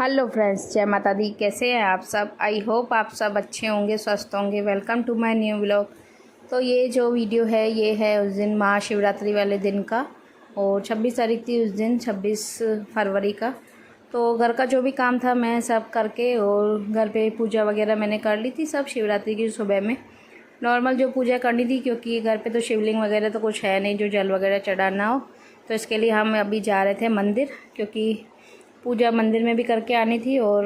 Hello friends, जय माता दी। कैसे हैं आप सब? आई होप आप सब अच्छे होंगे, स्वस्थ होंगे। Welcome to my new vlog. तो ये जो वीडियो है ये है उस दिन महाशिवरात्रि वाले दिन का, और 26 तारीख थी उस दिन, 26 फरवरी का। तो घर का जो भी काम था मैं सब करके, और घर पे पूजा वगैरह मैंने कर ली थी सब शिवरात्रि की सुबह में। नॉर्मल जो पूजा करनी थी, क्योंकि घर पे तो शिवलिंग वगैरह तो कुछ है नहीं जो जल वगैरह चढ़ाना हो। तो इसके लिए हम अभी जा रहे थे मंदिर, क्योंकि पूजा मंदिर में भी करके आनी थी और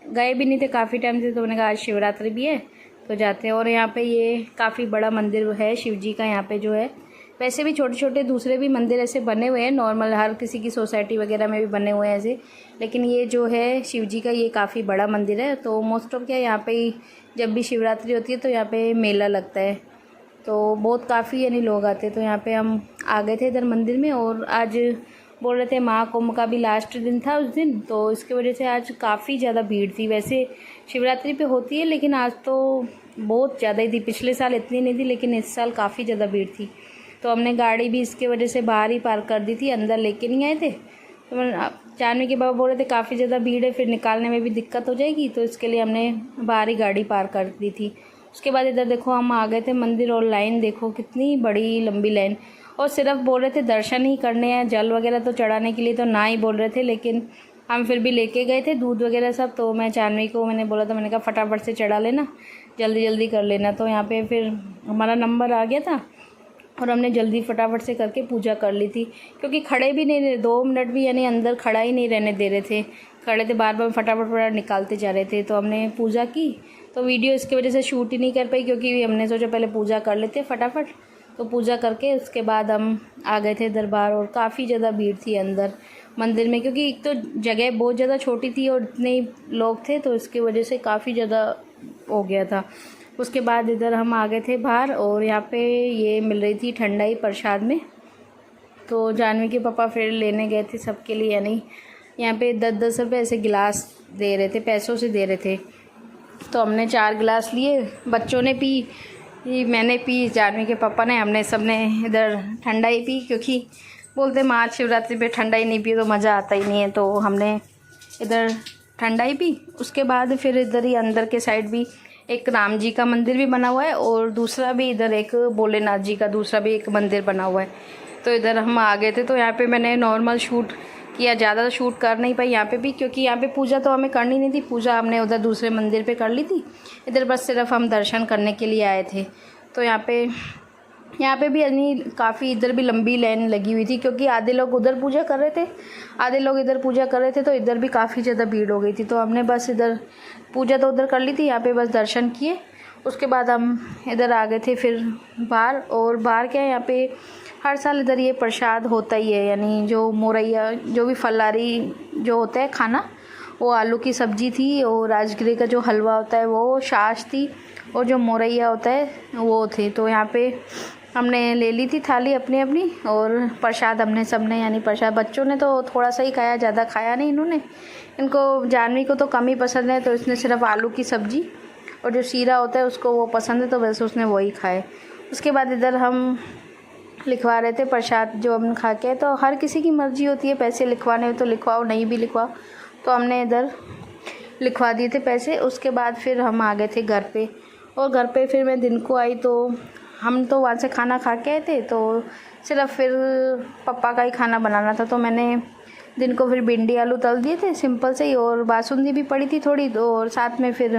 गए भी नहीं थे काफ़ी टाइम से। तो मैंने कहा आज शिवरात्रि भी है तो जाते हैं। और यहाँ पे ये काफ़ी बड़ा मंदिर है शिव जी का। यहाँ पे जो है, वैसे भी छोटे छोटे दूसरे भी मंदिर ऐसे बने हुए हैं, नॉर्मल हर किसी की सोसाइटी वगैरह में भी बने हुए हैं ऐसे, लेकिन ये जो है शिव जी का ये काफ़ी बड़ा मंदिर है। तो मोस्ट ऑफ क्या यहाँ पे जब भी शिवरात्रि होती है तो यहाँ पे मेला लगता है, तो बहुत काफ़ी यानी लोग आते हैं। तो यहाँ पे हम आ गए थे इधर मंदिर में। और आज बोल रहे थे महाकुंभ का भी लास्ट दिन था उस दिन, तो इसकी वजह से आज काफ़ी ज़्यादा भीड़ थी। वैसे शिवरात्रि पे होती है, लेकिन आज तो बहुत ज़्यादा ही थी। पिछले साल इतनी नहीं थी, लेकिन इस साल काफ़ी ज़्यादा भीड़ थी। तो हमने गाड़ी भी इसके वजह से बाहर ही पार्क कर दी थी, अंदर लेके नहीं आए थे। तो जानवी के बाबा बोल रहे थे काफ़ी ज़्यादा भीड़ है, फिर निकालने में भी दिक्कत हो जाएगी, तो इसके लिए हमने बाहर ही गाड़ी पार्क कर दी थी। उसके बाद इधर देखो हम आ गए थे मंदिर, और लाइन देखो कितनी बड़ी लंबी लाइन। और सिर्फ बोल रहे थे दर्शन ही करने हैं, जल वगैरह तो चढ़ाने के लिए तो ना ही बोल रहे थे, लेकिन हम फिर भी लेके गए थे दूध वगैरह सब। तो मैं जानवी को मैंने बोला था, मैंने कहा फटाफट से चढ़ा लेना, जल्दी जल्दी कर लेना। तो यहाँ पे फिर हमारा नंबर आ गया था और हमने जल्दी फटाफट से करके पूजा कर ली थी, क्योंकि खड़े भी नहीं रहे 2 मिनट भी, यानी अंदर खड़ा ही नहीं रहने दे रहे थे। खड़े थे, बार बार फटाफट निकालते जा रहे थे। तो हमने पूजा की, तो वीडियो इसकी वजह से शूट ही नहीं कर पाई, क्योंकि हमने सोचा पहले पूजा कर लेते फटाफट। तो पूजा करके उसके बाद हम आ गए थे दरबार। और काफ़ी ज़्यादा भीड़ थी अंदर मंदिर में, क्योंकि एक तो जगह बहुत ज़्यादा छोटी थी और इतने ही लोग थे, तो इसकी वजह से काफ़ी ज़्यादा हो गया था। उसके बाद इधर हम आ गए थे बाहर, और यहाँ पे ये मिल रही थी ठंडाई प्रसाद में। तो जानवी के पापा फिर लेने गए थे सबके लिए, यानी यहाँ पे 10-10 रुपये ऐसे गिलास दे रहे थे, पैसों से दे रहे थे। तो हमने 4 गिलास लिए, बच्चों ने पी, मैंने पी, जानवी के पापा ने, हमने सब ने इधर ठंडा ही पी, क्योंकि बोलते महाशिवरात्रि पे ठंडा ही नहीं पी तो मज़ा आता ही नहीं है। तो हमने इधर ठंडा ही पी। उसके बाद फिर इधर ही अंदर के साइड भी एक राम जी का मंदिर भी बना हुआ है, और दूसरा भी इधर एक भोलेनाथ जी का दूसरा भी एक मंदिर बना हुआ है। तो इधर हम आ गए थे। तो यहाँ पे मैंने नॉर्मल शूट किया, ज़्यादा शूट कर नहीं पाई यहाँ पे भी, क्योंकि यहाँ पे पूजा तो हमें करनी नहीं थी। पूजा हमने उधर दूसरे मंदिर पे कर ली थी, इधर बस सिर्फ हम दर्शन करने के लिए आए थे। तो यहाँ पे भी यानी काफ़ी इधर भी लंबी लाइन लगी हुई थी, क्योंकि आधे लोग उधर पूजा कर रहे थे, आधे लोग इधर पूजा कर रहे थे। तो इधर भी काफ़ी ज़्यादा भीड़ हो गई थी। तो हमने बस इधर पूजा तो उधर कर ली थी, यहाँ पे बस दर्शन किए। उसके बाद हम इधर आ गए थे फिर बाहर। और बाहर क्या है, यहाँ पे हर साल इधर ये प्रसाद होता ही है, यानी जो मोरैया जो भी फलारी जो होता है खाना, वो आलू की सब्ज़ी थी, और राजगिरे का जो हलवा होता है वो, छाछ थी, और जो मोरैया होता है वो थे। तो यहाँ पे हमने ले ली थी थाली अपनी अपनी, और प्रसाद हमने सबने, यानी प्रसाद बच्चों ने तो थोड़ा सा ही खाया, ज़्यादा खाया नहीं इन्होंने। इनको जानवी को तो कम ही पसंद है, तो इसने सिर्फ आलू की सब्ज़ी और जो शीरा होता है उसको वो पसंद है, तो वैसे उसने वही खाए। उसके बाद इधर हम लिखवा रहे थे प्रसाद जो हम खा के। तो हर किसी की मर्ज़ी होती है, पैसे लिखवाने हो तो लिखवाओ, नहीं भी लिखवाओ। तो हमने इधर लिखवा दिए थे पैसे। उसके बाद फिर हम आ गए थे घर पे, और घर पे फिर मैं दिन को आई। तो हम तो वहाँ से खाना खा के आए थे, तो सिर्फ फिर पापा का ही खाना बनाना था। तो मैंने दिन को फिर भिंडी आलू तल दिए थे सिंपल से ही, और बासुंदी भी पड़ी थी थोड़ी, और साथ में फिर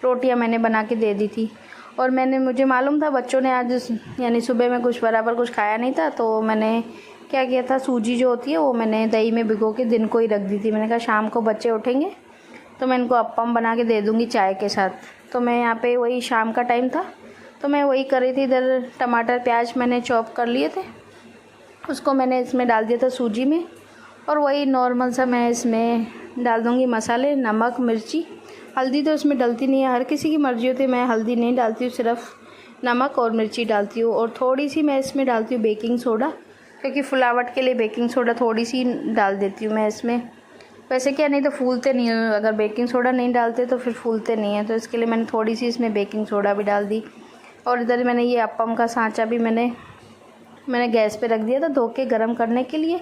रोटियां मैंने बना के दे दी थी। और मुझे मालूम था बच्चों ने आज यानी सुबह में कुछ बराबर कुछ खाया नहीं था, तो मैंने क्या किया था, सूजी जो होती है वो मैंने दही में भिगो के दिन को ही रख दी थी। मैंने कहा शाम को बच्चे उठेंगे तो मैं इनको अप्पम बना के दे दूँगी चाय के साथ। तो मैं यहाँ पे वही शाम का टाइम था, तो मैं वही कर रही थी। इधर टमाटर प्याज मैंने चॉप कर लिए थे, उसको मैंने इसमें डाल दिया था सूजी में। और वही नॉर्मल सा मैं इसमें डाल दूँगी मसाले, नमक, मिर्ची, हल्दी तो इसमें डलती नहीं है, हर किसी की मर्ज़ी होती है। मैं हल्दी नहीं डालती हूँ, सिर्फ नमक और मिर्ची डालती हूँ। और थोड़ी सी मैं इसमें डालती हूँ बेकिंग सोडा, क्योंकि फुलावट के लिए बेकिंग सोडा थोड़ी सी डाल देती हूँ मैं इसमें। वैसे क्या, नहीं तो फूलते नहीं है, अगर बेकिंग सोडा नहीं डालते तो फिर फूलते नहीं है। तो इसके लिए मैंने थोड़ी सी इसमें बेकिंग सोडा भी डाल दी। और इधर मैंने ये अप्पम का सांचा भी मैंने गैस पे रख दिया था धो के गर्म करने के लिए।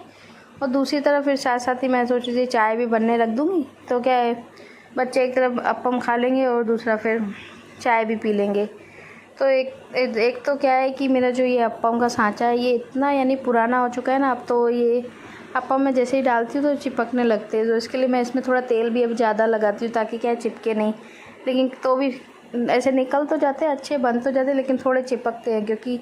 और दूसरी तरफ फिर साथ साथ ही मैं सोच रही थी चाय भी बनने रख दूँगी, तो क्या है बच्चे एक तरफ अप्पम खा लेंगे और दूसरा फिर चाय भी पी लेंगे। तो एक तो क्या है कि मेरा जो ये अप्पम का सांचा है ये इतना यानी पुराना हो चुका है ना, अब तो ये अप्पम मैं जैसे ही डालती हूँ तो चिपकने लगते हैं। तो इसके लिए मैं इसमें थोड़ा तेल भी अब ज़्यादा लगाती हूँ ताकि क्या है चिपके नहीं। लेकिन तो भी ऐसे निकल तो जाते हैं, अच्छे बन तो जाते हैं, लेकिन थोड़े चिपकते हैं क्योंकि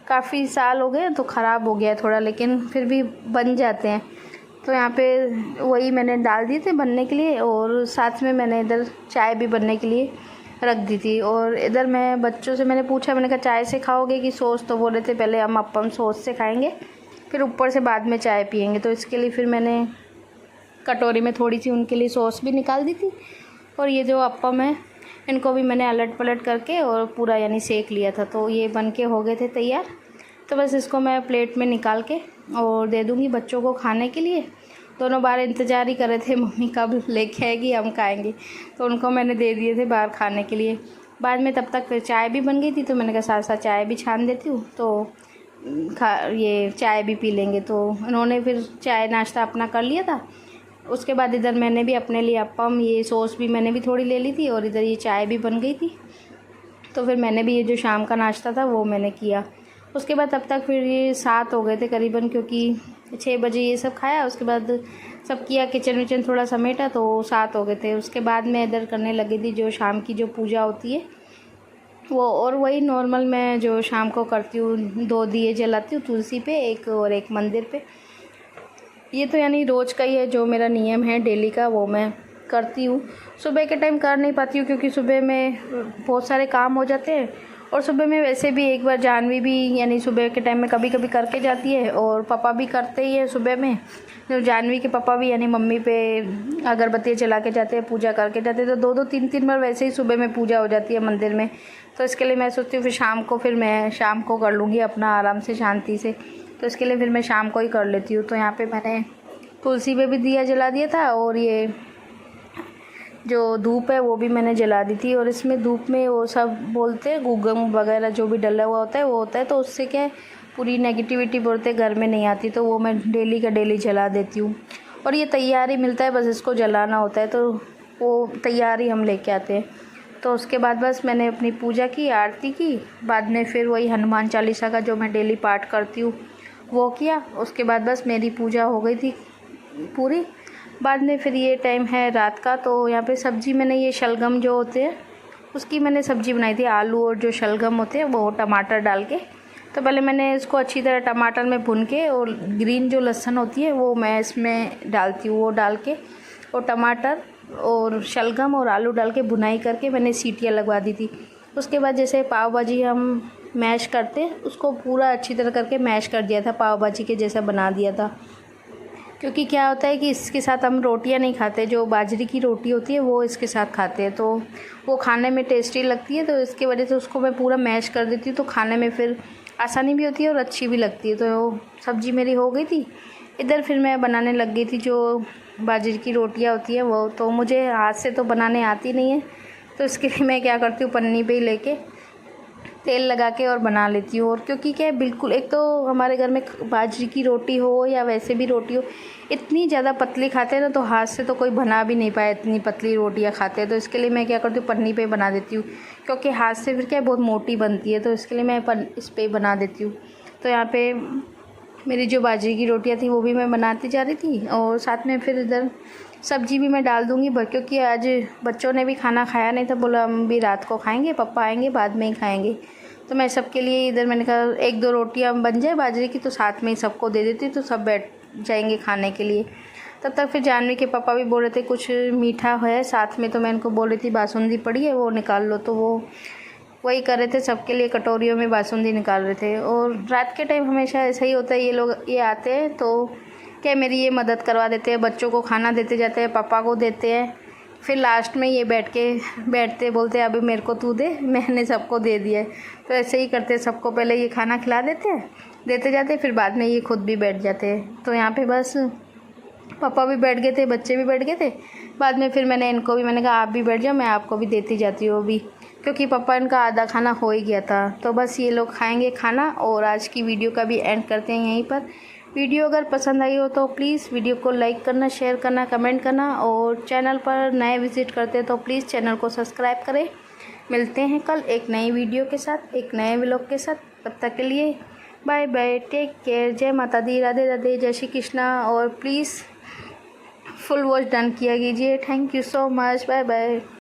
काफ़ी साल हो गए तो ख़राब हो गया है थोड़ा, लेकिन फिर भी बन जाते हैं। तो यहाँ पे वही मैंने डाल दिए थे बनने के लिए और साथ में मैंने इधर चाय भी बनने के लिए रख दी थी। और इधर मैं बच्चों से मैंने पूछा, मैंने कहा चाय से खाओगे कि सॉस, तो बोले थे पहले हम अप्पम सॉस से खाएंगे फिर ऊपर से बाद में चाय पियेंगे। तो इसके लिए फिर मैंने कटोरी में थोड़ी सी उनके लिए सॉस भी निकाल दी थी। और ये जो अप्पम है इनको भी मैंने अलट पलट करके और पूरा यानी सेक लिया था, तो ये बन के हो गए थे तैयार। तो बस इसको मैं प्लेट में निकाल के और दे दूँगी बच्चों को खाने के लिए। दोनों बार इंतज़ार ही कर रहे थे मम्मी कब लेके आएगी हम खाएंगे, तो उनको मैंने दे दिए थे बाहर खाने के लिए। बाद में तब तक फिर चाय भी बन गई थी, तो मैंने कहा साथ साथ चाय भी छान देती हूँ तो ये चाय भी पी लेंगे। तो उन्होंने फिर चाय नाश्ता अपना कर लिया था। उसके बाद इधर मैंने भी अपने लिए अप्पम, ये सॉस भी मैंने भी थोड़ी ले ली थी और इधर ये चाय भी बन गई थी। तो फिर मैंने भी ये जो शाम का नाश्ता था वो मैंने किया। उसके बाद तब तक फिर ये 7 हो गए थे करीबन, क्योंकि 6 बजे ये सब खाया, उसके बाद सब किया, किचन विचन थोड़ा समेटा, तो 7 हो गए थे। उसके बाद मैं इधर करने लगी थी जो शाम की जो पूजा होती है वो, और वही नॉर्मल मैं जो शाम को करती हूँ 2 दिए जलाती हूँ तुलसी पे, एक और एक मंदिर पे। ये तो यानी रोज़ का ही है जो मेरा नियम है डेली का, वो मैं करती हूँ। सुबह के टाइम कर नहीं पाती हूँ क्योंकि सुबह में बहुत सारे काम हो जाते हैं, और सुबह में वैसे भी एक बार जानवी भी यानी सुबह के टाइम में कभी कभी करके जाती है और पापा भी करते ही है सुबह में। तो जानवी के पापा भी यानी मम्मी पे अगरबत्ती जला के जाते हैं, पूजा करके जाते हैं, तो 2-2 3-3 बार वैसे ही सुबह में पूजा हो जाती है मंदिर में। तो इसके लिए मैं सोचती हूँ फिर शाम को फिर मैं शाम को कर लूँगी अपना आराम से शांति से, तो इसके लिए फिर मैं शाम को ही कर लेती हूँ। तो यहाँ पे मैंने तुलसी पे भी दिया जला दिया था और ये जो धूप है वो भी मैंने जला दी थी। और इसमें धूप में वो सब बोलते हैं गुग्गम वगैरह जो भी डला हुआ होता है वो होता है, तो उससे क्या है पूरी नेगेटिविटी बोलते घर में नहीं आती, तो वो मैं डेली का डेली जला देती हूँ। और ये तैयार ही मिलता है, बस इसको जलाना होता है, तो वो तैयार ही हम लेके आते हैं। तो उसके बाद बस मैंने अपनी पूजा की, आरती की, बाद में फिर वही हनुमान चालीसा का जो मैं डेली पाठ करती हूँ वो किया। उसके बाद बस मेरी पूजा हो गई थी पूरी। बाद में फिर ये टाइम है रात का, तो यहाँ पे सब्ज़ी मैंने ये शलगम जो होते हैं उसकी मैंने सब्ज़ी बनाई थी, आलू और जो शलगम होते हैं वो टमाटर डाल के। तो पहले मैंने इसको अच्छी तरह टमाटर में भून के और ग्रीन जो लहसुन होती है वो मैं इसमें डालती हूँ, वो डाल के और टमाटर और शलगम और आलू डाल के भुनाई करके मैंने सीटियाँ लगवा दी थी। उसके बाद जैसे पाव भाजी हम मैश करते हैं उसको पूरा अच्छी तरह करके मैश कर दिया था, पाव भाजी के जैसा बना दिया था। क्योंकि क्या होता है कि इसके साथ हम रोटियां नहीं खाते, जो बाजरे की रोटी होती है वो इसके साथ खाते हैं, तो वो खाने में टेस्टी लगती है। तो इसके वजह से उसको मैं पूरा मैश कर देती हूँ, तो खाने में फिर आसानी भी होती है और अच्छी भी लगती है। तो सब्ज़ी मेरी हो गई थी। इधर फिर मैं बनाने लग गई थी जो बाजरे की रोटियाँ होती हैं वो, तो मुझे हाथ से तो बनाने आती नहीं है, तो इसके लिए मैं क्या करती हूँ पन्नी पे ही लेके तेल लगा के और बना लेती हूँ। और क्योंकि क्या है बिल्कुल, एक तो हमारे घर में बाजरे की रोटी हो या वैसे भी रोटी हो इतनी ज़्यादा पतली खाते हैं ना, तो हाथ से तो कोई बना भी नहीं पाया, इतनी पतली रोटियाँ खाते हैं। तो इसके लिए मैं क्या करती हूँ पन्नी पे बना देती हूँ, क्योंकि हाथ से फिर क्या बहुत मोटी बनती है, तो इसके लिए मैं इस पर बना देती हूँ। तो यहाँ पे मेरी जो बाजरे की रोटियाँ थी वो भी मैं बनाती जा रही थी, और साथ में फिर इधर सब्ज़ी भी मैं डाल दूँगी, क्योंकि आज बच्चों ने भी खाना खाया नहीं था, बोला हम भी रात को खाएंगे, पापा आएंगे बाद में ही खाएंगे। तो मैं सबके लिए इधर मैंने कहा 1-2 रोटियाँ बन जाए बाजरे की, तो साथ में ही सबको दे देती, तो सब बैठ जाएंगे खाने के लिए। तब तक फिर जानवी के पापा भी बोल रहे थे कुछ मीठा है साथ में, तो मैं इनको बोल रही थी बासुंदी पड़ी है वो निकाल लो, तो वो वही कर रहे थे, सबके लिए कटोरियों में बासुंदी निकाल रहे थे। और रात के टाइम हमेशा ऐसा ही होता है, ये लोग ये आते हैं तो क्या मेरी ये मदद करवा देते हैं, बच्चों को खाना देते जाते हैं, पापा को देते हैं, फिर लास्ट में ये बैठते बोलते हैं अभी मेरे को तू दे, मैंने सबको दे दिया है। तो ऐसे ही करते, सबको पहले ये खाना खिला देते हैं, देते जाते, फिर बाद में ये खुद भी बैठ जाते हैं। तो यहाँ पे बस पापा भी बैठ गए थे, बच्चे भी बैठ गए थे। बाद में फिर मैंने इनको भी मैंने कहा आप भी बैठ जाओ, मैं आपको भी देती जाती हूँ अभी, क्योंकि पापा इनका आधा खाना हो ही गया था। तो बस ये लोग खाएंगे खाना, और आज की वीडियो का भी एंड करते हैं यहीं पर। वीडियो अगर पसंद आई हो तो प्लीज़ वीडियो को लाइक करना, शेयर करना, कमेंट करना, और चैनल पर नए विज़िट करते तो प्लीज़ चैनल को सब्सक्राइब करें। मिलते हैं कल एक नई वीडियो के साथ, एक नए व्लॉग के साथ। तब तक के लिए बाय बाय, टेक केयर, जय माता दी, राधे राधे, जय श्री कृष्णा। और प्लीज़ फुल वॉच डन किया कीजिए। Thank you so much, bye bye.